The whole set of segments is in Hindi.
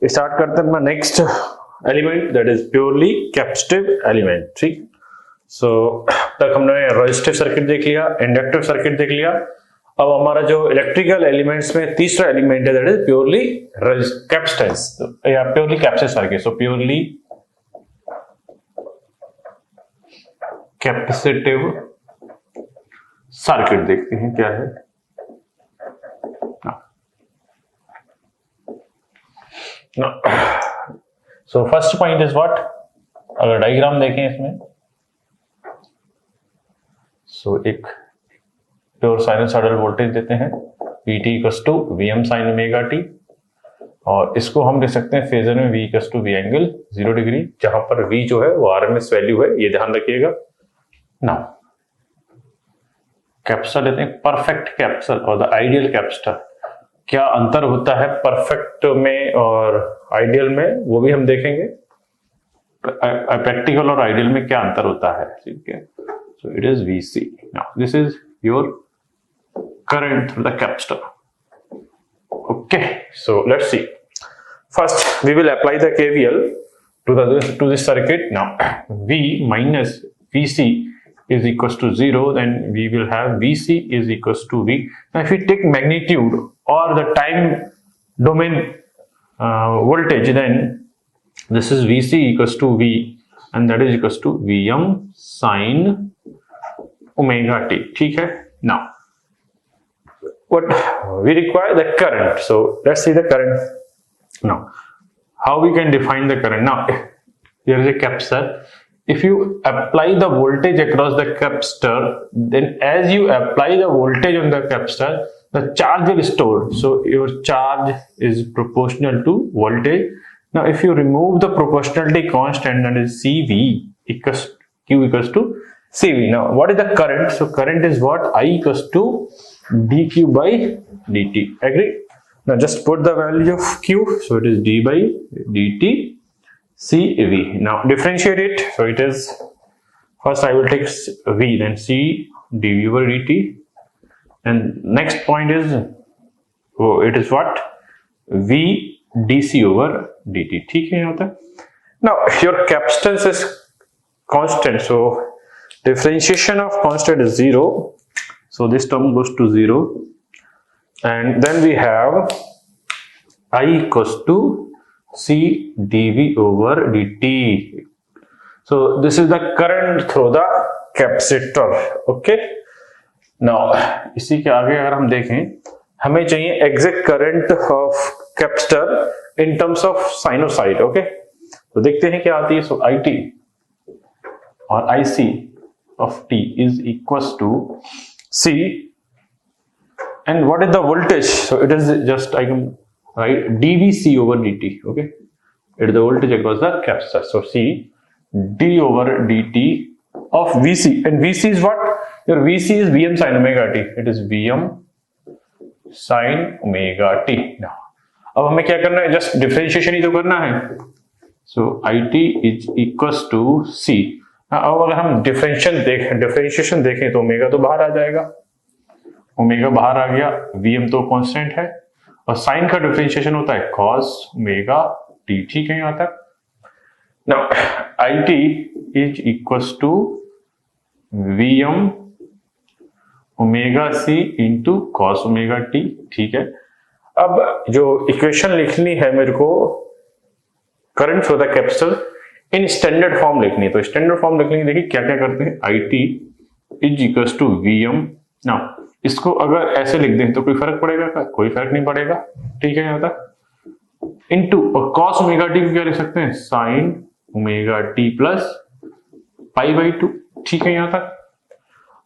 स्टार्ट करते हैं अपना next element that is purely capacitive element. ठीक, सो तक हमने रेजिस्टिव सर्किट देख लिया, इंडक्टिव सर्किट देख लिया। अब हमारा जो इलेक्ट्रिकल एलिमेंट्स में तीसरा एलिमेंट है दैट इज प्योरली कैपेसिटेंस या प्योरली कैपेसिटिव सर्किट। सो प्योरली कैपेसिटिव सर्किट देखते हैं क्या है। So first point is what, अगर डायग्राम देखें इसमें, सो एक प्योर साइनसॉइडल वोल्टेज देते हैं Vt equals to Vm sin omega t, और इसको हम लिख सकते हैं फेजर में V equals to V angle 0 degree, जहां पर V जो है वो RMS वैल्यू है, ये ध्यान रखिएगा। नाउ कैपेसिटर लेते हैं, परफेक्ट कैपेसिटर और द आइडियल कैपेसिटर। क्या अंतर होता है परफेक्ट में और आइडियल में, वो भी हम देखेंगे। प्रैक्टिकल और आइडियल में क्या अंतर होता है, ठीक है। सो it is Vc। Now this is your current through the capacitor. Okay, so let's see. First, we will apply the KVL to this circuit. Now, V minus Vc is equals to 0. Then we will have Vc is equals to V. Now, if we take magnitude or the time domain voltage, then this is Vc equals to V, and that is equals to Vm sin omega t. ठीक है। Now, what we require the current, so let's see the current now. How we can define the current? Now here is a capacitor. If you apply the voltage across the capacitor, then as you apply the voltage on the capacitor, the charge will store, so your charge is proportional to voltage. Now if you remove the proportionality constant, that is CV equals Q equals to CV. Now what is the current? So current is what? I equals to dq by dt. Agree? Now just put the value of q, so it is d by dt CV. Now differentiate it, so it is, first I will take v, then c dv by dt, and next point is, oh, it is what? V dc over dt. ठीक है यहाँ तक। Now your capacitance is constant, so differentiation of constant is 0. So this term goes to 0, and then we have I equals to C dV over dt. So this is the current through the capacitor. Okay. Now इसी के आगे अगर हम देखें, हमें चाहिए exact current of capacitor in terms of sinusoid. Okay. तो देखते हैं क्या आती है। So IT और IC of t is equals to C, and what is the voltage? So it is just, I can write dVc over dt. Okay, it is the voltage across the capacitor. So C d over dt of Vc, and Vc is what? Your Vc is Vm sin omega t. It is Vm sin omega t. Now अब हमें क्या करना है? जस्ट डिफरेंशिएशन ही तो करना है। So It is equals to C. अब अगर हम डिफरेंशिएशन देखें तो ओमेगा तो बाहर आ जाएगा, ओमेगा बाहर आ गया, Vm तो कांस्टेंट है, और साइन का डिफरेंशिएशन होता है cos ओमेगा t। ठीक है यहाँ तक। Now It is equals to Vm omega c into cos omega t। ठीक है। अब जो इक्वेशन लिखनी है मेरे को current through the capacitor in standard form लिखनी है, तो स्टैंडर्ड फॉर्म लिखने की देखिए क्या क्या करते हैं। It is equals to Vm। Now इसको अगर ऐसे लिख दें तो कोई फर्क पड़ेगा क्या? कोई फर्क नहीं पड़ेगा। ठीक है यहाँ तक। इनटू और cos ओमेगा टी को क्या लिख सकते हैं? sin omega t plus pi by 2। ठीक है यहाँ तक।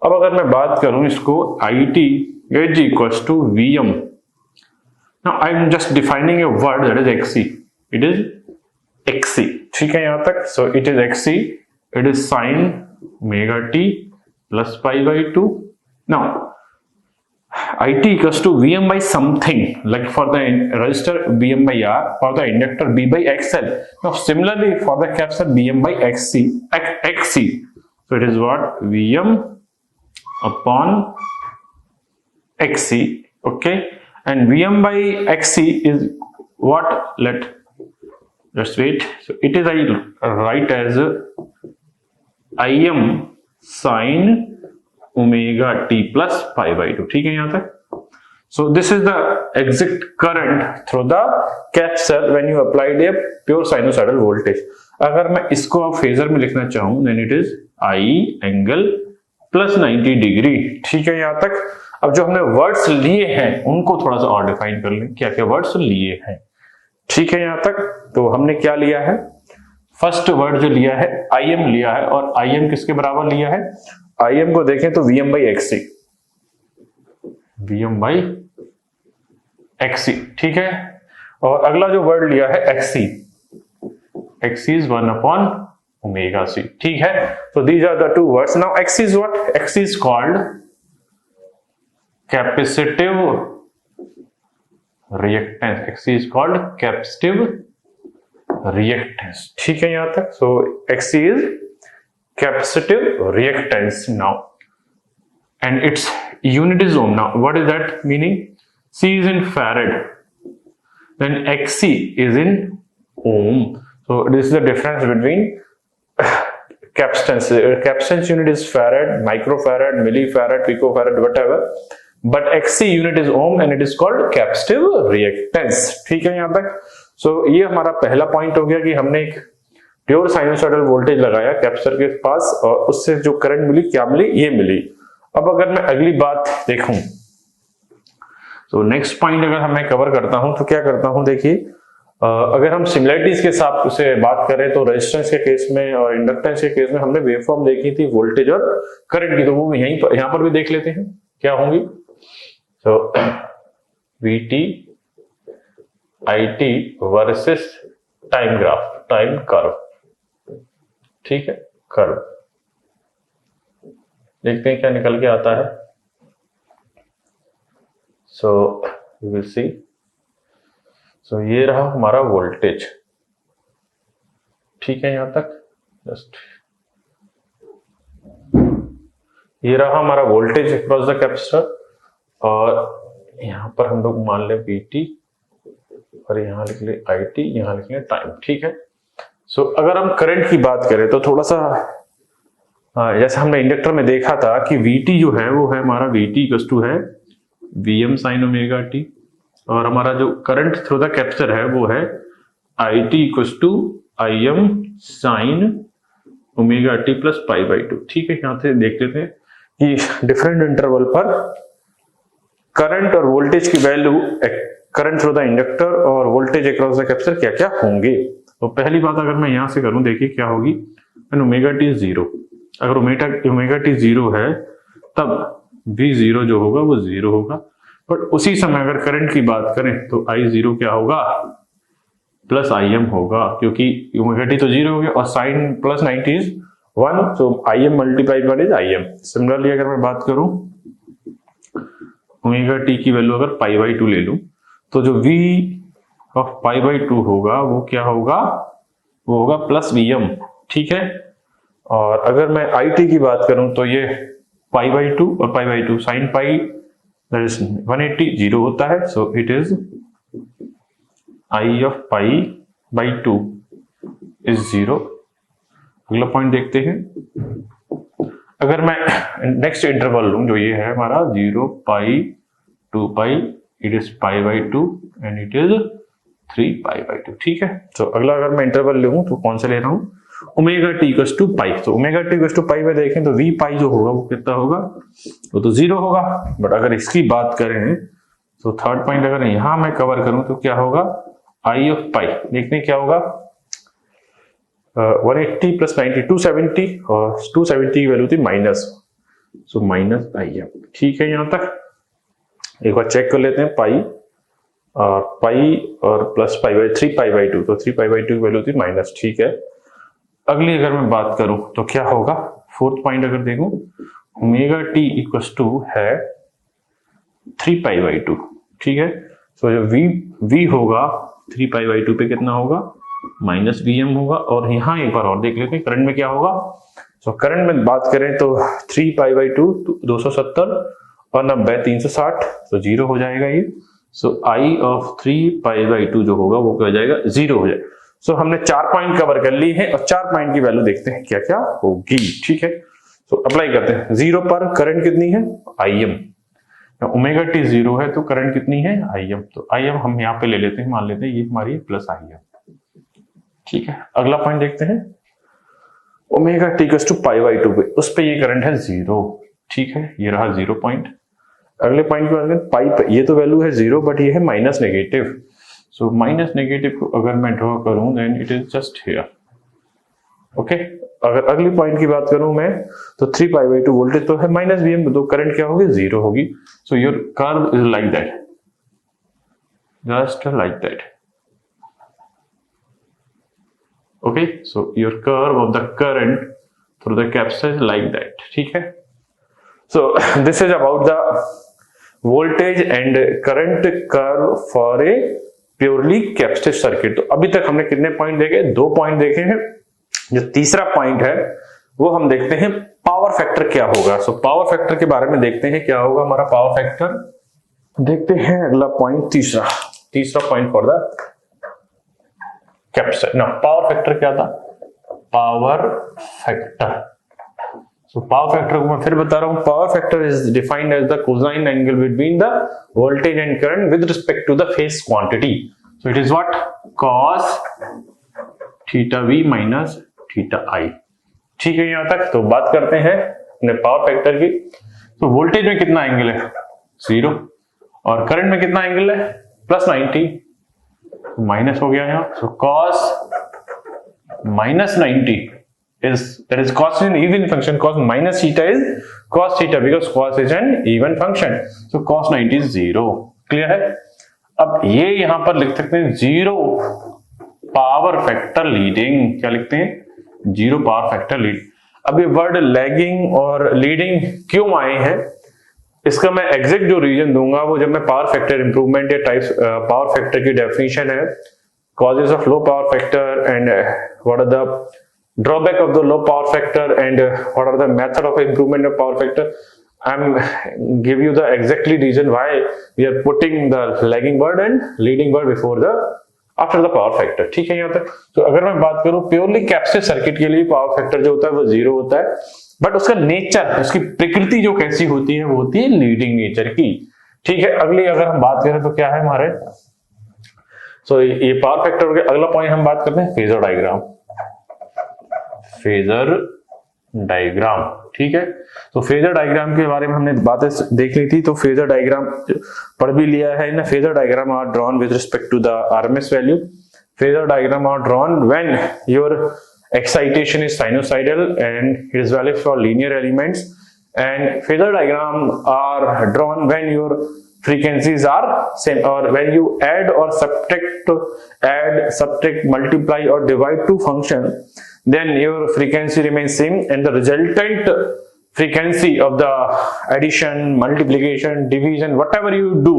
अब अगर मैं बात करूं इसको, It is equals to Vm। Now I am just defining a word that is Xc। It is Xc। ठीक है यहाँ तक। So it is Xc, it is sin omega t plus pi by 2। Now It equals to Vm by something, like for the resistor Vm by R, for the inductor B by XL. Now similarly for the capacitor Vm by XC. So it is what? Vm upon XC. Okay, and Vm by XC is what? Let Let's wait. So it is I write as Im sin omega t plus pi by 2. ठीक है यहां तक. So this is the exact current through the capacitor when you applied a pure sinusoidal voltage. अगर मैं इसको अब फेजर में लिखना चाहूं then it is I angle plus 90 degree. ठीक है यहां तक. अब जो हमने वर्ड्स लिए हैं उनको थोड़ा सा और डिफाइन कर लें. क्या क्या वर्ड्स लिए हैं. ठीक है यहां तक. तो हमने क्या लिया है, फर्स्ट वर्ड जो लिया है Im लिया है, और Im किसके बराबर लिया है, Im को देखें तो Vm by Xc, Vm by Xc. ठीक है. और अगला जो वर्ड लिया है Xc, Xc is 1 upon omega c. ठीक है. So these are the two words. Now Xc is what? Xc is called capacitive reactance. Xc is called capacitive reactance. ठीक है यहां तक. So Xc is capacitive reactance now, and its unit is ohm. Now what is that meaning? C is in farad, then Xc is in ohm. So this is the difference between capacitance. Capacitance unit is farad, microfarad, millifarad, picofarad, whatever. But Xc unit is ohm and it is called capacitive reactance. ठीक है यहां तक. So ये हमारा पहला पॉइंट हो गया कि हमने एक प्योर साइनसॉइडल वोल्टेज लगाया कैपेसिटर के पास और उससे जो करंट मिली क्या मिली, ये मिली. अब अगर मैं अगली बात देखूं, तो नेक्स्ट पॉइंट अगर मैं कवर करता हूं तो क्या करता हूं, देखिए अगर हम सिमिलरिटीज के हिसाब से बात करें तो रेजिस्टेंस के केस में और इंडक्टेंस के केस में हमने वेवफॉर्म देखी थी वोल्टेज और करंट की, तो वो यहां पर भी देख लेते हैं क्या होंगी. सो VT IT versus time graph, time curve. ठीक है, कर्व देखते हैं क्या निकल के आता है. So you will see. सो ये रहा हमारा वोल्टेज. ठीक है यहां तक. जस्ट ये रहा हमारा वोल्टेज अक्रॉस द कैपेसिटर, और यहां पर हम लोग मान लें VT और यहां लिख ले IT, यहां लिखेंगे टाइम. ठीक है. सो अगर हम करंट की बात करें तो थोड़ा सा जैसे हमने इंडक्टर में देखा था कि VT जो है वो है हमारा VT इक्वल टू है Vm sin ओमेगा t, और हमारा जो करंट थ्रू द कैपेसिटर है वो है IT equal to Im sin omega t plus pi by 2. ठीक है. यहां से देख लेते हैं कि डिफरेंट इंटरवल पर करंट और वोल्टेज की value, current through the inductor और वोल्टेज अक्रॉस द कैपेसिटर क्या क्या होंगे. तो पहली बात अगर मैं यहां से करूं, देखिए क्या होगी, ओमेगा टी 0. अगर ओमेगा टी 0 है तब V0 जो होगा वो 0 होगा. बट उसी समय अगर करंट की बात करें तो I0 क्या होगा, प्लस Im होगा, क्योंकि ओमेगा टी तो 0 हो गया और sine plus 90 is 1, so Im multiplied by Im. Similarly अगर मैं बात करूं ओमेगा टी की वैल्यू अगर पाई बाई 2 ले लूं तो जो V ऑफ पाई बाई 2 होगा वो क्या होगा, वो होगा प्लस Vm. ठीक है. और अगर मैं IT की बात करूं तो ये पाई बाई 2 और पाई by 2 sine pi that is 180 0 होता है. सो it is I of pi by 2 is 0. अगला पॉइंट देखते हैं. अगर मैं नेक्स्ट इंटरवल लूं जो ये है हमारा 0 pi 2 pi, it is pi by 2 and it is 3 pi by 2. ठीक है. तो अगला अगर मैं इंटरवल लूं तो कौन सा ले रहा हूं, ओमेगा टी इक्वल्स टू पाई. तो ओमेगा टी इक्वल्स टू पाई में देखें तो V पाई जो होगा वो कितना होगा, वो तो 0 होगा. बट अगर इसकी बात करें तो थर्ड पॉइंट अगर यहां मैं कवर करूं तो क्या होगा, I ऑफ पाई. देखते हैं क्या होगा, 180 प्लस 90 270, और 270 की वैल्यू थी माइनस, सो माइनस Im. ठीक है. यहां तक एक बार चेक कर लेते हैं. पाई और plus pi by 3 pi by 2, तो 3 पाई बाई 2 की वैल्यू थी माइनस. ठीक है. अगली अगर मैं बात करूं तो क्या होगा, फोर्थ पॉइंट अगर देखूं, ओमेगा टी इक्वल्स टू है 3 पाई बाई 2. ठीक है. सो जो V होगा 3 पाई बाई 2 पे कितना होगा, माइनस Vm होगा. और यहां एक बार और देख लेते हैं करंट में क्या होगा. सो करंट में बात करें तो 3 पाई बाई 2 270 और 90 360, तो 0 हो जाएगा ये. सो I ऑफ 3 पाई बाई 2 जो होगा वो क्या हो जाएगा, 0 हो जाएगा. सो हमने 4 पॉइंट कवर कर ली है और 4 पॉइंट की वैल्यू देखते हैं क्या क्या होगी। ठीक है, सो अप्लाई करते हैं। 0 पर करंट कितनी है, Im। ओमेगा टी 0 है तो करंट कितनी है, Im। तो Im हम यहाँ पे ले लेते हैं, मान लेते हैं ये हमारी प्लस Im। ठीक है, अगला पॉइंट देखते हैं। Omega t equals to pi by 2 पे, उस पे ये करंट है 0। ठीक है, ये रहा 0 पॉइंट। अगले पॉइंट की बात करें पाई पे, ये तो वैल्यू है 0 बट ये है minus negative. So minus negative को अगर मैं ड्रॉ करूं then it is just here. Okay, अगर अगली पॉइंट की बात करूं मैं तो 3 पाई बाई 2 वोल्टेज तो है माइनस Vm, तो करंट क्या होगी, 0 होगी। So your curve is like that, just like that. Okay, so your curve of the current through the capacitor is like that. ठीक है, so this is about the voltage and current curve for a purely capacitive circuit. तो अभी तक हमने कितने पॉइंट देखे, 2 पॉइंट देखे हैं। जो तीसरा पॉइंट है वो हम देखते हैं पावर फैक्टर क्या होगा। सो पावर फैक्टर के बारे में देखते हैं क्या होगा हमारा पावर फैक्टर। देखते हैं अगला पॉइंट, तीसरा पॉइंट फॉर द कैपेसिटर। ना, पावर फैक्टर क्या था, पावर फैक्टर। सो पावर फैक्टर को मैं फिर बता रहा हूं, power factor is defined as the cosine angle between the voltage and current with respect to the phase quantity. So it is what, cos theta v minus theta i। ठीक है, यहां तक। तो बात करते हैं अपने पावर फैक्टर की। तो वोल्टेज में कितना एंगल है, 0, और करंट में कितना एंगल है, प्लस 90, तो माइनस हो गया यहां। सो cos minus 90 is, that is cos is an even function, cos minus theta is cos theta because cos is an even function, so cos 90 is 0। Clear है। अब ये यहां पर लिख सकते हैं 0 पावर फैक्टर लीडिंग। क्या लिखते हैं, 0 पावर फैक्टर लीड। अब ये वर्ड लैगिंग और लीडिंग क्यों आए हैं, इसका मैं एग्जैक्ट जो रीजन दूंगा वो जब मैं पावर फैक्टर इंप्रूवमेंट या टाइप्स पावर फैक्टर की डेफिनेशन है, causes of low power factor and what are the drawback of the low power factor and what are the method of improvement of power factor, I'm give you the exactly reason why we are putting the lagging word and leading word before the after the power factor। ठीक है, यहाँ तक। तो अगर मैं बात करूं प्योरली कैपेसिटिव सर्किट के लिए पावर फैक्टर जो होता है वो 0 होता है, बट उसका नेचर, उसकी प्रकृति जो कैसी होती है वो होती है लीडिंग नेचर की। ठीक है, अगली अगर हम बात करें तो क्या है हमारे, सो ये पावर फैक्टर के अगला पॉइंट हम बात करते हैं फेजर डायग्राम। फेजर डायग्राम, ठीक है। तो फेजर डायग्राम के बारे में हमने बातें देख ली थी, तो फेजर डायग्राम पढ़ भी लिया है ना। Phasor diagram are drawn with respect to the RMS value. Phasor diagram are drawn when your excitation is sinusoidal and it is valid for linear elements, and phasor diagram are drawn when your frequencies are same, or when you add or subtract, multiply or divide two function, then your frequency remains same and the resultant frequency of the addition, multiplication, division, whatever you do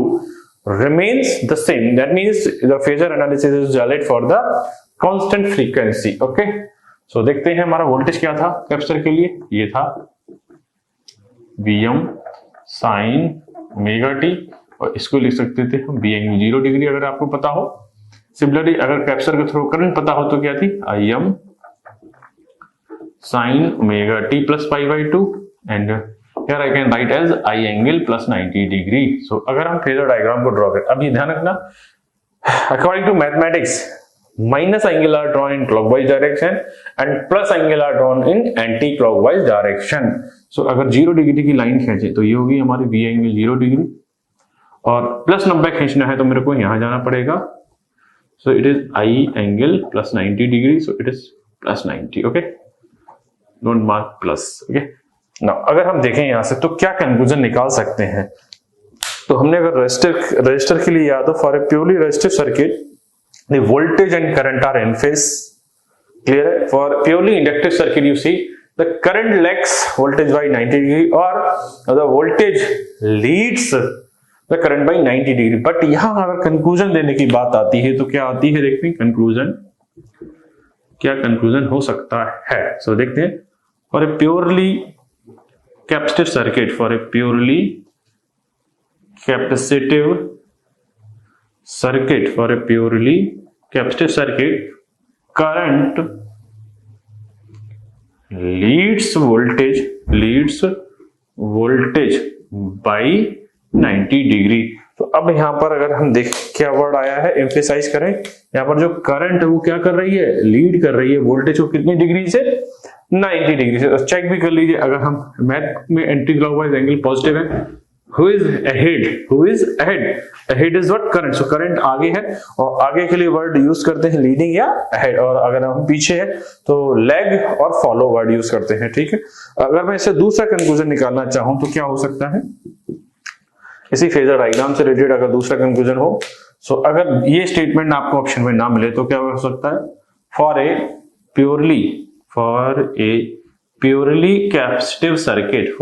remains the same. That means the phasor analysis is valid for the constant frequency। okay, so देखते हैं हमारा वोल्टेज क्या था कैपेसिटर के लिए, ये था Vm sin ओमेगा टी, और इसको लिख सकते थे हम V एंगल 0 डिग्री अगर आपको पता हो। सिमिलरली अगर कैपेसिटर के थ्रू करंट पता हो तो क्या थी, Im sin omega t plus pi by 2 and here I can write as I angle plus 90 degree। so अगर हम फेजर डायग्राम को ड्रॉ करें, अब ये ध्यान रखना, according to mathematics minus angle are drawn in clockwise direction and plus angle are drawn in anti-clockwise direction। so अगर 0 डिग्री की लाइन खींचे तो ये होगी हमारी V एंगल 0 डिग्री, और प्लस 90 खींचना है तो मेरे को यहां जाना पड़ेगा। so it is I angle plus 90 degree, so it is plus 90। okay, don't mark plus। okay, now अगर हम देखें यहां से तो क्या कंक्लूजन निकाल सकते हैं, तो हमने अगर रेजिस्टर के लिए याद हो, for a purely resistive circuit the voltage and current are in phase। clear है। for purely inductive circuit you see the current lags voltage by 90 degree or the voltage leads the current by 90 degree। but यहां अगर कंक्लूजन देने की बात आती है तो क्या आती है, देखते हैं कंक्लूजन, क्या कंक्लूजन हो सकता है। so देखते हैं, for a purely capacitive circuit, for a purely capacitive circuit, for a purely capacitive circuit current Leeds voltage bye 90 degree. तो अब यहां पर अगर हम देख क्या वर्ड आया है, एम्फेसाइज करें, यहां पर जो करंट है वो क्या कर रही है, लीड कर रही है वोल्टेज को कितनी डिग्री से, 90 डिग्री से। तो चेक भी कर लीजिए, अगर हम मैथ में एंटी क्लॉकवाइज एंगल पॉजिटिव है, who is ahead is what, current. So current आगे है, और आगे के लिए वर्ड यूज करते हैं लीडिंग या ahead, और अगर हम पीछे है तो लैग और फॉलो वर्ड यूज करते हैं, ठीक है। अगर मैं इससे दूसरा कंक्लूजन निकालना चाहूं तो क्या हो सकता है, इसी फेजर डायग्राम से रिलेटेड अगर दूसरा कंक्लूजन हो, सो अगर ये स्टेटमेंट आपको ऑप्शन में ना मिले तो क्या हो सकता है, for a purely capacitive circuit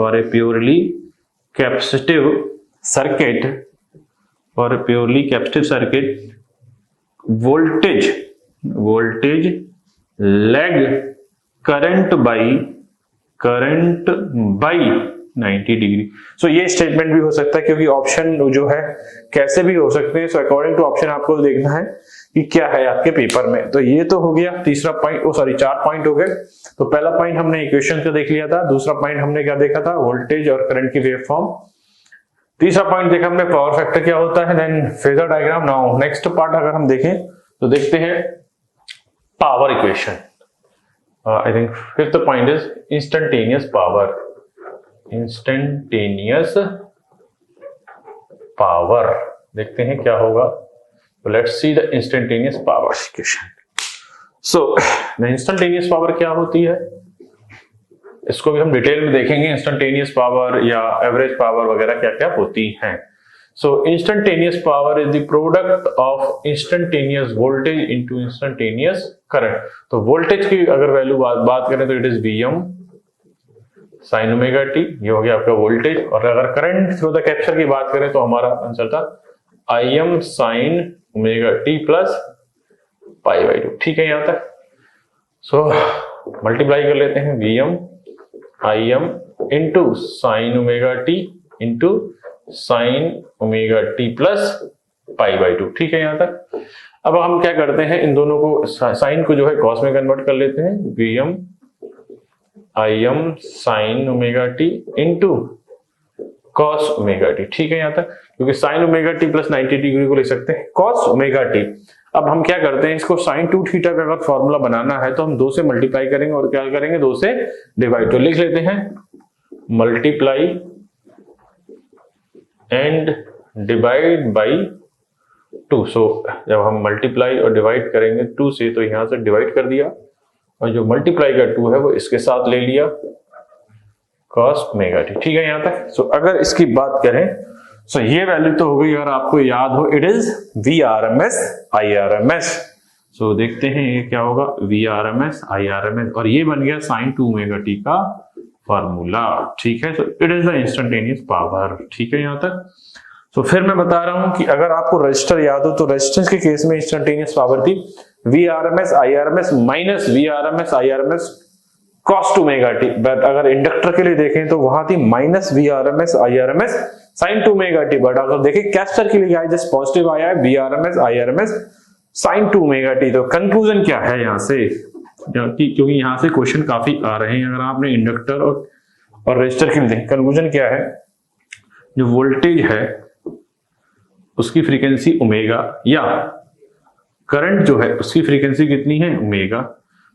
voltage lag current by 90 डिग्री। सो ये स्टेटमेंट भी हो सकता है, क्योंकि ऑप्शन जो है कैसे भी हो सकते हैं। सो अकॉर्डिंग टू ऑप्शन आपको देखना है कि क्या है आपके पेपर में। तो ये तो हो गया तीसरा पॉइंट, 4 पॉइंट हो गए। तो पहला पॉइंट हमने इक्वेशन का देख लिया था, दूसरा पॉइंट हमने क्या देखा था, वोल्टेज और करंट की वेवफॉर्म, तीसरा पॉइंट देखा हमने पावर फैक्टर क्या होता है, then phasor diagram. Now next part अगर हम देखें तो देखते हैं power equation. I think fifth point is instantaneous power. देखते हैं क्या होगा। तो let's see the instantaneous power equation. So the instantaneous power क्या होती है, इसको भी हम डिटेल में देखेंगे, इंस्टेंटेनियस पावर या एवरेज पावर वगैरह क्या क्या होती हैं। So instantaneous power is the product of instantaneous voltage into instantaneous current. तो वोल्टेज की अगर वैल्यू बात करें तो it is Vm sin omega T, ये हो गया आपका वोल्टेज। और अगर करंट थ्रू द कैप्चर की बात करें तो हमारा आंसर था Im sin omega t plus pi by 2, ठीक है यहां तक। सो मल्टीप्लाई कर लेते हैं, Vm Im into sine omega T into sine omega t plus pi by 2, ठीक है यहां तक। अब हम क्या करते हैं, इन दोनों को साइन को जो है कॉस में कन्वर्ट कर लेते हैं, Vm Im sine omega T into cos omega T, ठीक है यहां तक, क्योंकि sine omega t plus 90 degree को लिख सकते हैं कॉस ओमेगा टी। अब हम क्या करते हैं, इसको साइन 2 थीटा का अगर फॉर्मूला बनाना है तो हम 2 से मल्टीप्लाई करेंगे और क्या करेंगे, 2 से डिवाइड। तो लिख लेते हैं मल्टीप्लाई एंड डिवाइड बाई 2। सो जब हम मल्टीप्लाई और डिवाइड करेंगे 2 से, तो यहां से डिवाइड कर दिया, और जो मल्टीप्लाई का 2 है वो इसके साथ ले लिया कॉस ओमेगा टी, ठीक है यहां तक। सो अगर इसकी बात करें, सो ये वैल्यू तो हो गई, अगर आपको याद हो, इट इज Vrms Irms। सो देखते हैं ये क्या होगा, Vrms Irms, और ये बन गया sin 2 ओमेगा टी का फार्मूला, ठीक है। सो it is the instantaneous power, ठीक है यहां तक। सो फिर मैं बता रहा हूं कि अगर आपको रजिस्टर याद हो तो रेजिस्टेंस के केस में इंस्टेंटेनियस पावर थी Vrms Irms minus Vrms Irms cos 2 omega T. But अगर इंडक्टर के लिए देखें तो वहां थी minus Vrms Irms sin 2 omega T. But अगर देखें कैपेसिटर के लिए जस्ट पॉजिटिव आया है Vrms Irms sin 2 omega T. तो कंक्लूजन क्या है यहां से, क्योंकि यहां से क्वेश्चन काफी आ रहे हैं, अगर आपने इंडक्टर और रेजिस्टर के लिए देखें, कंक्लूजन क्या है, जो वोल्टेज है उसकी फ्रीक्वेंसी ओमेगा, या करंट जो है उसकी फ्रीक्वेंसी कितनी है, ओमेगा,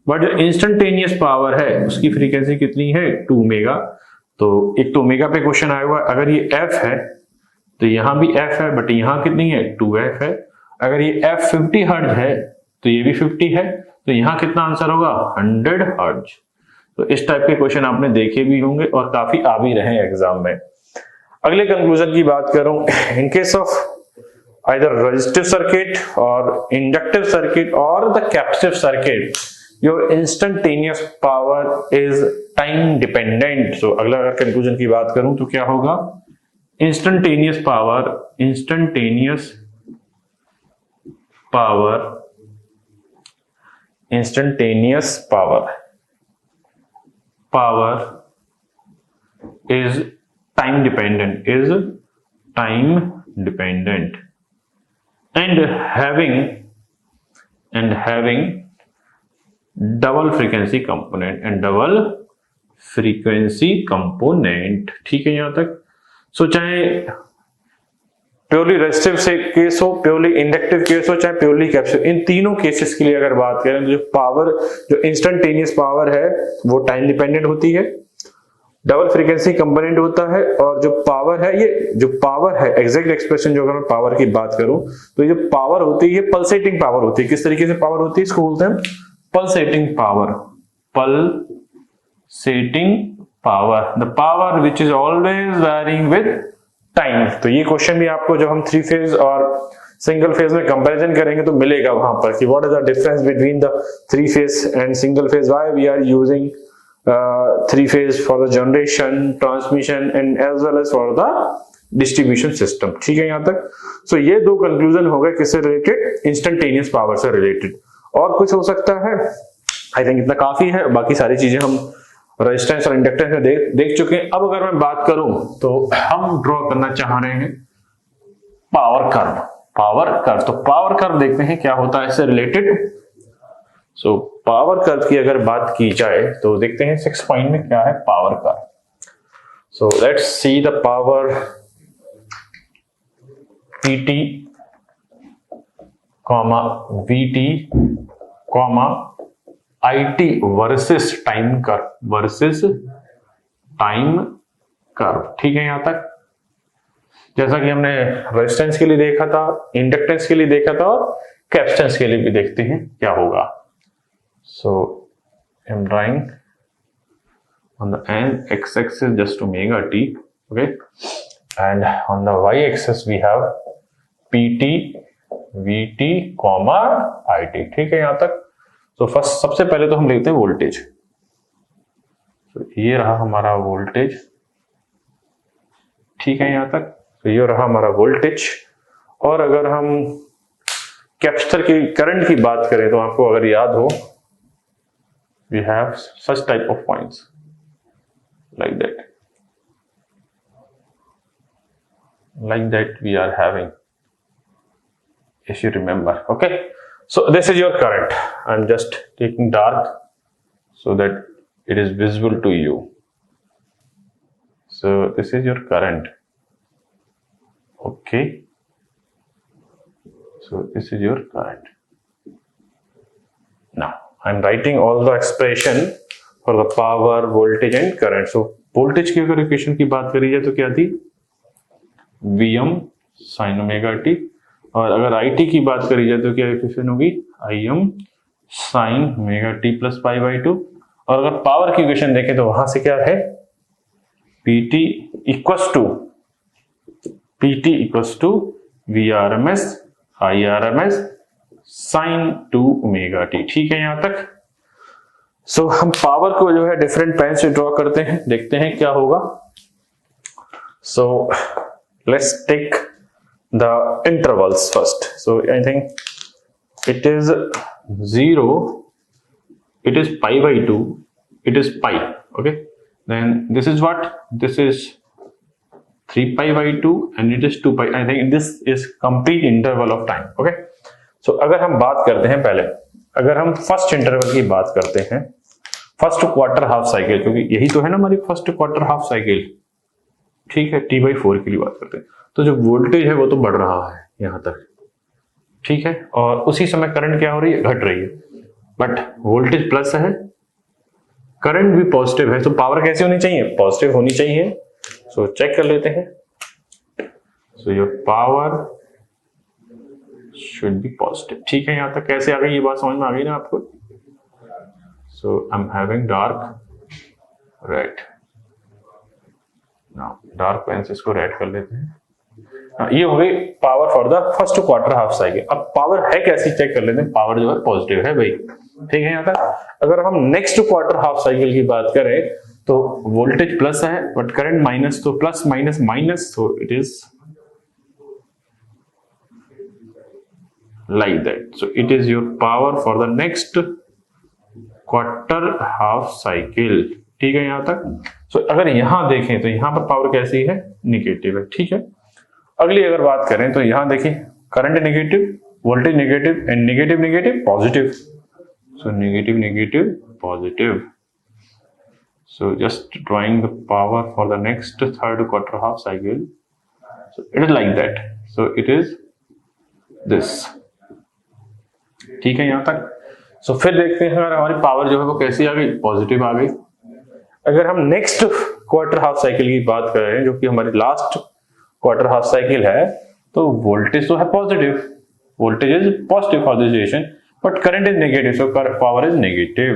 बट जो इंस्टेंटेनियस पावर है उसकी फ्रीक्वेंसी कितनी है, 2 ओमेगा। तो एक तो ओमेगा पे क्वेश्चन आया हुआ है, अगर ये f है तो यहां भी f है, बट यहां कितनी है, 2f है। अगर ये f 50 हर्ट्ज है तो ये भी 50 है, तो यहां कितना आंसर होगा, 100 हर्ट्ज। तो इस टाइप के क्वेश्चन आपने देखे भी होंगे और काफी आ भी रहे हैं एग्जाम में। अगले कंक्लूजन की बात करूं, in case of either resistive circuit or inductive circuit or the capacitive circuit, your instantaneous power is time dependent। so अगला अगर कंक्लूजन की बात करूं तो क्या होगा, instantaneous power is time dependent and having double frequency component and double frequency component. ठीक है यहां तक। सो चाहे प्योरली रेजिस्टिव से केस हो, प्योरली इंडक्टिव केस हो, चाहे प्योरली कैपेसिटिव, इन तीनों केसेस के लिए अगर बात करें तो जो पावर, जो इंस्टेंटेनियस पावर है वो टाइम डिपेंडेंट होती है, डबल फ्रीक्वेंसी कंपोनेंट होता है, और जो पावर है, ये जो पावर है एग्जैक्ट एक्सप्रेशन जो अगर मैं पावर की बात करूं तो ये जो पावर होती है ये पल्सेटिंग पावर होती है। किस तरीके से पावर होती है, इसको बोलते हैं pulsating power. Pulsating power, the power which is always varying with time. तो ये क्वेश्चन भी आपको जब हम 3 फेज और सिंगल फेज में कंपैरिजन करेंगे तो मिलेगा वहां पर कि what is the difference between the 3 phase and single phase, why we are using 3 phase for the generation, transmission and as well as for the distribution system. ठीक है यहां तक। सो ये दो कंक्लूजन हो गए किससे रिलेटेड, इंस्टेंटेनियस पावर से रिलेटेड। और कुछ हो सकता है, आई थिंक इतना काफी है, बाकी सारी चीजें हम रेजिस्टेंस और इंडक्टेंस में देख चुके हैं। अब अगर मैं बात करूं तो हम ड्रॉ करना चाह रहे हैं पावर कर्व। पावर कर्व, तो पावर कर्व देखते हैं क्या होता है इससे रिलेटेड। सो पावर कर्व की अगर बात की जाए तो देखते हैं 6 पॉइंट में क्या है power curve. So let's see the power PT, VT, IT versus time curve, versus time curve. ठीक है यहां तक। जैसा कि हमने रेजिस्टेंस के लिए देखा था, इंडक्टेंस के लिए देखा था, और कैपेसिटेंस के लिए भी देखते हैं क्या होगा। So I am drawing on the x-axis just omega t, okay, and on the y-axis we have PT, VT, IT। ठीक है यहां तक। तो फर्स्ट सबसे पहले तो हम लेते हैं वोल्टेज। तो ये रहा हमारा वोल्टेज। ठीक है यहां तक। तो ये रहा हमारा वोल्टेज। और अगर हम कैपेसिटर की करंट की बात करें तो आपको अगर याद हो, we have such type of points like that we are having, if you remember, okay. So this is your current. I'm just taking dark so that it is visible to you. So this is your current, okay. So this is your current. Now I'm writing all the expression for the power, voltage and current. So voltage की अगर इक्वेशन की बात करी जाए तो क्या थी, Vm sin ओमेगा t, और अगर IT की बात करी जाए तो क्या इक्वेशन होगी, Im sin omega t plus pi by 2। और अगर पावर की इक्वेशन देखें तो वहां से क्या है, PT equals to Vrms Irms sin 2 omega t। ठीक है यहां तक। सो हम पावर को जो है डिफरेंट पेन से ड्रॉ करते हैं, देखते हैं क्या होगा। So let's take the intervals first. So I think it is 0, it is pi by 2, it is pi, okay. Then this is what, this is 3 pi by 2 and it is 2 pi. I think this is complete interval of time, okay. So अगर हम बात करते हैं पहले, अगर हम फर्स्ट इंटरवल की बात करते हैं, फर्स्ट क्वार्टर हाफ साइकिल, क्योंकि यही तो है ना हमारी फर्स्ट क्वार्टर हाफ साइकिल, ठीक है, T/4 के लिए बात करते हैं, तो जो वोल्टेज है वो तो बढ़ रहा है यहां तक, ठीक है, और उसी समय करंट क्या हो रही है, घट रही है, बट वोल्टेज प्लस है, करंट भी पॉजिटिव है, तो पावर कैसी होनी चाहिए, पॉजिटिव होनी चाहिए। सो चेक कर लेते हैं। So your power should be positive. ठीक है, यहां तक कैसे आ गई ये बात समझ में आ गई ना आपको। So I am having dark red, now dark pen से इसको रेड कर लेते हैं। ये हो गई power for the first quarter half cycle. अब पावर है कैसी चेक कर लेते हैं, पावर जो है पॉजिटिव है भाई, ठीक है। यहां तक अगर हम नेक्स्ट क्वार्टर हाफ साइकिल की बात करें तो वोल्टेज प्लस है बट करंट माइनस, तो प्लस माइनस माइनस, तो it is like that. So it is your power for the next quarter half cycle, ठीक है यहां तक। So अगर यहां देखें तो यहां पर पावर कैसी है, निगेटिव है, ठीक है। अगली अगर बात करें तो यहां देखिए current negative, voltage negative and negative negative positive, So negative, negative, positive. So just drawing the power for the next third quarter half cycle. So it is like that. So it is this. ठीक है यहाँ तक. सो फिर देखते हैं अगर हमारी पावर जो है वो कैसी आ गई, पॉजिटिव आ गई. अगर हम नेक्स्ट क्वार्टर हाफ साइकिल की बात कर रहे हैं जो कि हमारी लास्ट क्वार्टर हाफ साइकिल है, तो वोल्टेज तो है positive, voltage is positive for this situation, but current is negative, so power is negative.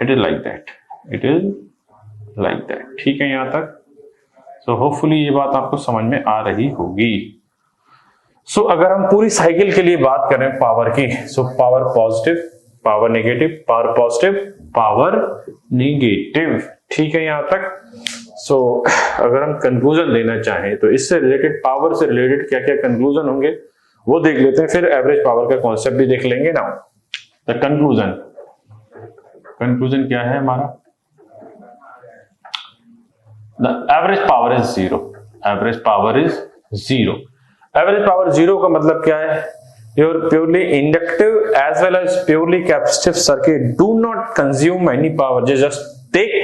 It is like that, it is like that. ठीक है यहाँ तक. सो होपफुली ये बात आपको समझ में आ रही होगी. सो अगर हम पूरी साइकिल के लिए बात करें पावर की, so power positive, power negative, power positive, power negative. ठीक है यहाँ तक. सो अगर हम कंक्लूजन देना चाहें तो इससे रिलेटेड, पावर से रिलेटेड क्या क्या कंक्लूजन होंगे वो देख लेते हैं, फिर एवरेज पावर का कॉन्सेप्ट भी देख लेंगे. नाउ द कंक्लूजन, कंक्लूजन क्या है हमारा, the average power is zero. Average power is zero. Average power zero का मतलब क्या है, your purely inductive as well as purely capacitive circuit do not consume any power. Just take,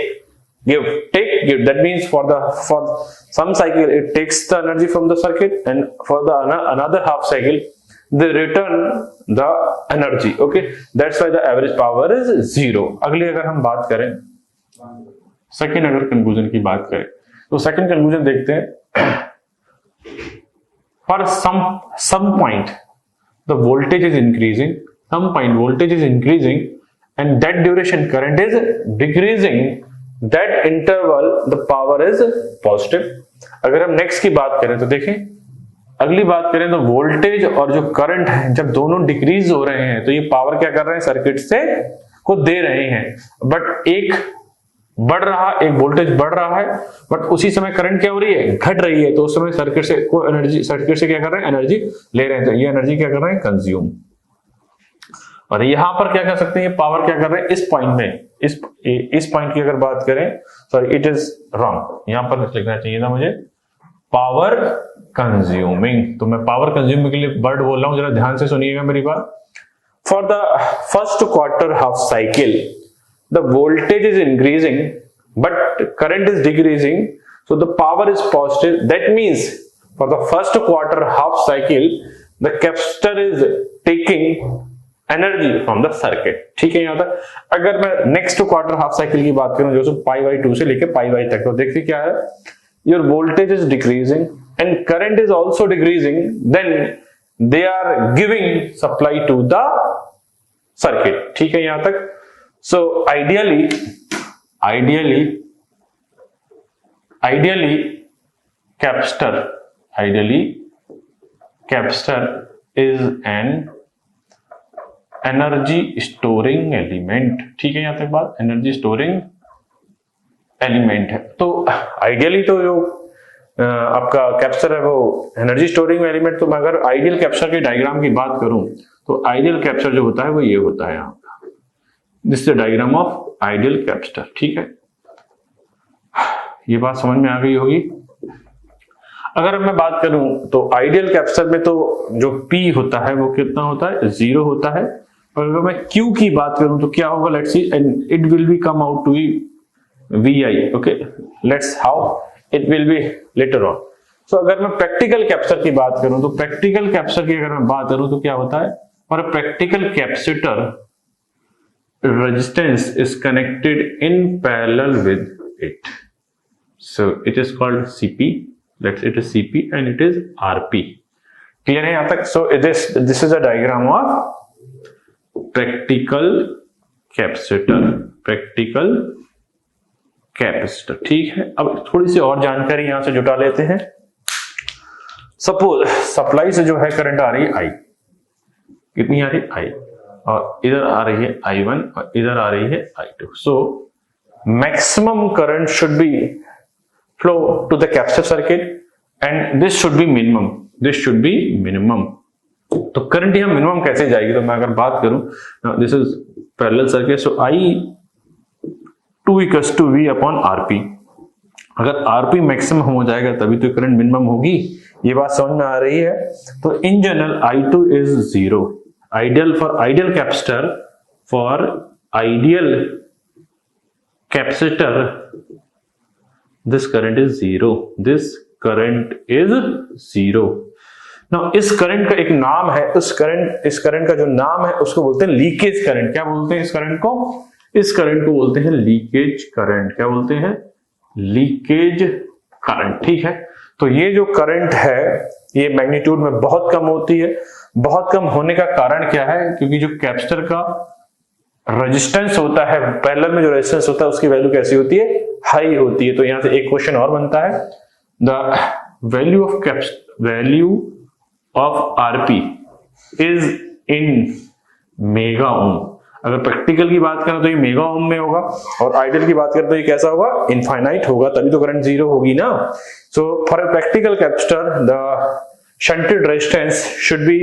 give, take, give. That means for some cycle it takes the energy from the circuit, and for the another half cycle they return the energy. Okay, that's why the average power is zero. अगली अगर हम बात करें सेकेंड, अगर कंक्लूजन की बात करें तो सेकेंड कंक्लूजन देखते हैं. For some point the voltage is increasing, some point voltage is increasing, and that duration current is decreasing, that interval the power is positive. अगर हम नेक्स्ट की बात करें तो देखें, अगली बात करें तो वोल्टेज और जो करंट है जब दोनों डिक्रीज हो रहे हैं तो ये पावर क्या कर रहे हैं, सर्किट से को दे रहे हैं. बट एक बढ़ रहा, एक वोल्टेज बढ़ रहा है, बट उसी समय करंट क्या हो रही है, घट रही है. तो उस समय सर्किट से को एनर्जी, सर्किट से क्या कर रहे हैं, एनर्जी ले रहे हैं. तो ये एनर्जी क्या कर रहे हैं, कंज्यूम. और यहां पर क्या कर सकते हैं, ये पावर क्या कर रहे हैं, इस पॉइंट में, इस पॉइंट की अगर बात करें, सॉरी इट इज रॉन्ग, यहां पर लिखना चाहिए था मुझे पावर कंज्यूमिंग. तो मैं पावर कंज्यूमिंग के लिए वर्ड बोल रहा हूं, जरा ध्यान से सुनिएगा मेरी बात. For the first quarter half cycle the voltage is increasing but current is decreasing, so the power is positive. That means for the first quarter half cycle the capacitor is taking energy from the circuit. ठीक है यहाँ तक. अगर मैं नेक्स्ट क्वार्टर हाफ साइकिल की बात करूं जो पाई बाई 2 से लेके पाई बाई तक, तो देखिए क्या है, your voltage is decreasing and current is also decreasing, then they are giving supply to the circuit. ठीक है यहाँ तक. So ideally capacitor is an energy storing element. ठीक है यहाँ तक बात, एनर्जी स्टोरिंग एलिमेंट है. तो आइडियली तो जो आपका कैप्चर है वो एनर्जी स्टोरिंग एलिमेंट. तो मैं अगर आइडियल कैप्चर के डायग्राम की बात करूं तो आइडियल कैप्चर जो होता है वो ये होता है यहाँ. This is the diagram of ideal capacitor. ठीक है, ये बात समझ में आ गई होगी. अगर मैं बात करूं तो आइडियल कैपेसिटर में तो जो P होता है वो कितना होता है, 0 होता है. और अगर मैं Q की बात करूं तो क्या होगा, let's see, and it will be come out to be VI. Okay, let's how it will be later on. So अगर मैं प्रैक्टिकल कैपेसिटर की बात करूं तो प्रैक्टिकल कैपेसिटर की अगर मैं बात करूं तो क्या होता है, और practical capacitor resistance is connected in parallel with it, so it is called CP. It is CP and it is RP. Clear है यहाँ तक. So this is a diagram of practical capacitor. Practical capacitor. ठीक है, अब थोड़ी सी और जानकारी यहाँ से जुटा लेते हैं. सपोज सप्लाई से जो है करंट आ रही है I, कितनी आ रही है, I, और इधर आ रही है I1 और इधर आ रही है I2. So maximum current should be flow to the capacitor circuit and this should be minimum. This should be minimum. तो करंट यहां मिनिमम कैसे जाएगी, तो मैं अगर बात करूं, this is parallel circuit, so I2 equals to V upon RP. अगर RP मैक्सिमम हो जाएगा तभी तो करंट मिनिमम होगी. ये बात समझ में आ रही है. तो in general I2 is 0 ideal for ideal capacitor, for ideal capacitor this current is zero, this current is zero. Now इस करंट का एक नाम है, इस करंट का जो नाम है उसको बोलते हैं लीकेज करंट। क्या बोलते हैं इस करंट को? इस करंट को बोलते हैं लीकेज करंट। क्या बोलते हैं? Leakage current. ठीक है, तो ये जो करंट है ये मैग्नीट्यूड में बहुत कम होती है। बहुत कम होने का कारण क्या है? क्योंकि जो कैपेसिटर का रेजिस्टेंस होता है, पैरेलल में जो रेजिस्टेंस होता है उसकी वैल्यू कैसी होती है? हाई होती है। तो यहां से एक क्वेश्चन और बनता है, the value of RP is in mega ohm. अगर प्रैक्टिकल की बात करें तो ये मेगा ओम में होगा, और आइडियल की बात करें तो ये कैसा होगा? इनफाइनाइट होगा, तभी तो करंट जीरो होगी ना। So for a practical capacitor the shunted resistance should be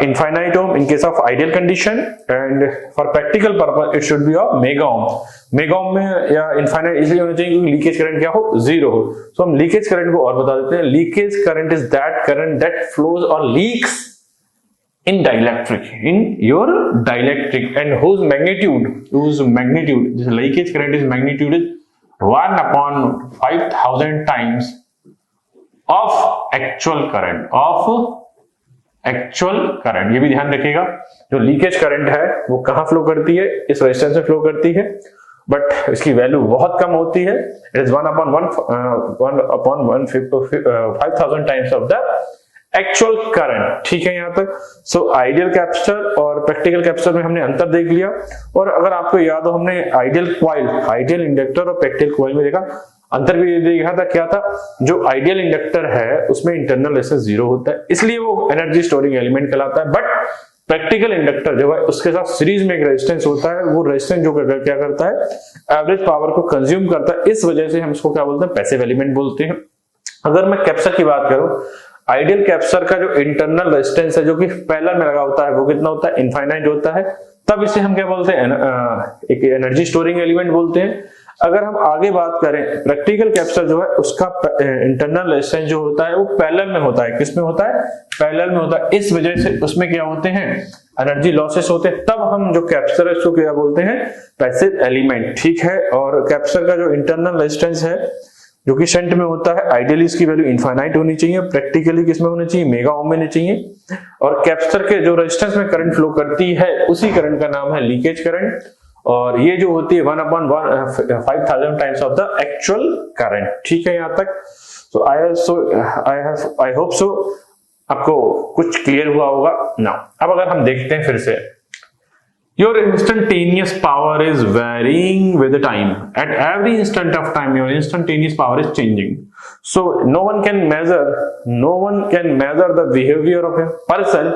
infinite ohm in case of ideal condition, and for practical purpose it should be of mega ohm। Mega ohm में या इनफाइनाइट इसलिए होना चाहिए क्योंकि लीकेज करंट क्या हो? जीरो हो। सो हम लीकेज करंट को और बता देते हैं। Leakage current is that current that flows और leaks in dielectric, in your dielectric, and whose magnitude this leakage current is magnitude is 1 upon 5000 times of actual current। ये भी ध्यान रखिएगा, जो लीकेज करंट है वो कहां फ्लो करती है? इस रेजिस्टेंस में फ्लो करती है, बट इसकी वैल्यू बहुत कम होती है। It is 1 upon 5000 times of the actual current. ठीक है यहां तक। सो आइडियल कैपेसिटर और प्रैक्टिकल कैपेसिटर में हमने अंतर देख लिया। और अगर आपको याद हो, हमने आइडियल कॉइल, आइडियल इंडक्टर और प्रैक्टिकल कॉइल में देखा, अंतर भी देखा था। क्या था? जो आइडियल इंडक्टर है उसमें इंटरनल रेजिस्टेंस जीरो होता है, इसलिए वो एनर्जी स्टोरिंग एलिमेंट कहलाता है। बट प्रैक्टिकल इंडक्टर जो है उसके साथ सीरीज में एक रेजिस्टेंस होता है, वो रेजिस्टेंस जो क्या करता है? एवरेज पावर को कंज्यूम करता है। इस वजह से हम इसको क्या बोलते हैं? पैसिव एलिमेंट बोलते हैं। अगर मैं कैपेसिटर की बात करूं, आइडियल कैपेसिटर का जो इंटरनल रेजिस्टेंस है जो कि पैरेलल में लगा होता है वो कितना होता है? इनफाइनाइट होता है। तब इसे हम क्या बोलते हैं? एक एनर्जी स्टोरिंग एलिमेंट बोलते हैं। अगर हम आगे बात करें, प्रैक्टिकल कैपेसिटर जो है उसका इंटरनल रेजिस्टेंस जो होता है वो पैरेलल में होता है। किसमें होता है? पैरेलल में होता है। इस वजह से उसमें क्या होते हैं? एनर्जी लॉसेस होते हैं। तब हम जो कैपेसिटर है उसको क्या बोलते हैं? Passive element. ठीक है। और कैपेसिटर का जो इंटरनल रेजिस्टेंस है जो कि शंट में होता है, आइडियली इसकी वैल्यू इनफाइनाइट होनी चाहिए, प्रैक्टिकली किसमें होनी चाहिए? मेगा ओम में होनी चाहिए। और कैपेसिटर के जो रेजिस्टेंस में करंट फ्लो करती है उसी करंट का नाम है लीकेज करंट, और ये जो होती है 1 upon 5000 times of the actual current. ठीक है यहां तक। सो आई होप सो आपको कुछ क्लियर हुआ होगा ना। अब अगर हम देखते हैं फिर से, your instantaneous power is varying with the time. At every instant of time your instantaneous power is changing, so no one can measure the behavior of a person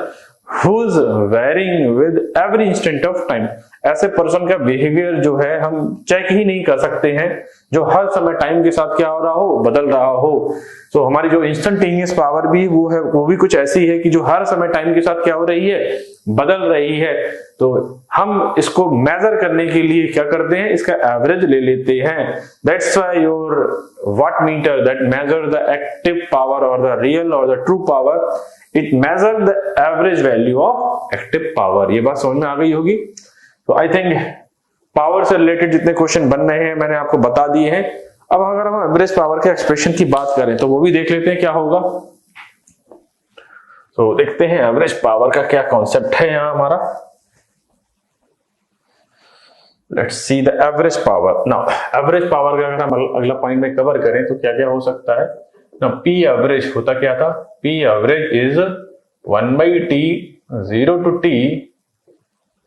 who's varying with every instant of time। ऐसे पर्सन का बिहेवियर जो है हम चेक ही नहीं कर सकते हैं, जो हर समय टाइम के साथ क्या हो रहा हो? बदल रहा हो। तो हमारी जो इंस्टेंटेनियस पावर भी वो है, वो भी कुछ ऐसी है कि जो हर समय टाइम के साथ क्या हो रही है? बदल रही है। तो हम इसको मेजर करने के लिए क्या करते हैं? इसका एवरेज ले लेते हैं। That's why your watt meter that measure the active power और द रियल और the true power, it measure the average value of active power. ये बात समझ में आ गई होगी। तो आई थिंक पावर से रिलेटेड जितने क्वेश्चन बन रहे हैं मैंने आपको बता दिए हैं। अब अगर हम एवरेज पावर के एक्सप्रेशन की बात करें तो वो भी देख लेते हैं क्या होगा। तो देखते हैं एवरेज पावर का क्या कॉन्सेप्ट है यहां हमारा। Let's see the average power. Now average power का अगर हम अगला पॉइंट में कवर करें तो क्या क्या हो सकता है ना। पी एवरेज होता क्या था? P average is 1/t 0 to t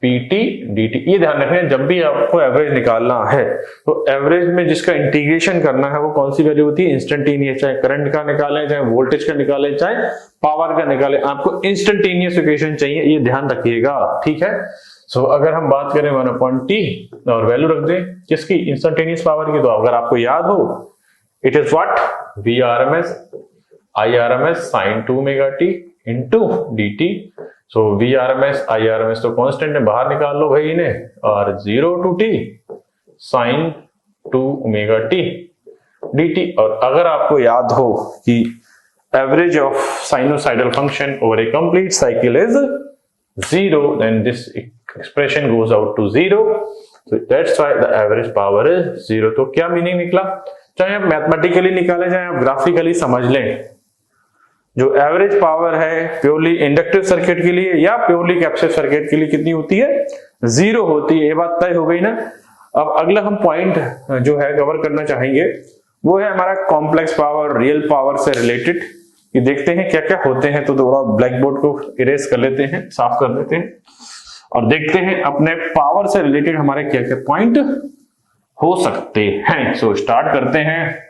pt dt। ये ध्यान रखें जब भी आपको एवरेज निकालना है तो एवरेज में जिसका इंटीग्रेशन करना है वो कौन सी वैल्यू होती है? इंस्टेंटेनियस। चाहे करंट का निकालें, चाहे वोल्टेज का निकालें, चाहे पावर का निकालें, आपको इंस्टेंटेनियस इक्वेशन चाहिए, ये ध्यान रखिएगा। ठीक है। सो अगर हम बात करें 1/t और वैल्यू रख दें किसकी? इंस्टेंटेनियस पावर की। तो अगर आपको याद हो, it is what? VRMS IRMS sin 2 omega t into dt। So VRMS IRMS तो कांस्टेंट है, बाहर निकाल लो भाई इन्हें, और 0 to t sin 2 omega t dt। और अगर आपको याद हो कि average of sinusoidal function over A complete cycle is 0, then this expression goes out to 0. So that's why the average power is 0. तो क्या मीनिंग निकला, चाहे आप मैथमेटिकली निकालें चाहे आप ग्राफिकली समझ लें, जो एवरेज पावर है प्योरली इंडक्टिव सर्किट के लिए या प्योरली कैपेसिटिव सर्किट के लिए कितनी होती है, 0 होती है। ये बात तय हो गई ना। अब अगला हम पॉइंट जो है कवर करना चाहेंगे वो है हमारा कॉम्प्लेक्स पावर रियल पावर से रिलेटेड। ये देखते हैं क्या क्या होते हैं। तो थोड़ा ब्लैक बोर्ड को इरेज कर लेते हैं, साफ कर लेते हैं और देखते हैं अपने पावर से रिलेटेड हमारे क्या क्या पॉइंट हो सकते हैं। सो स्टार्ट करते हैं।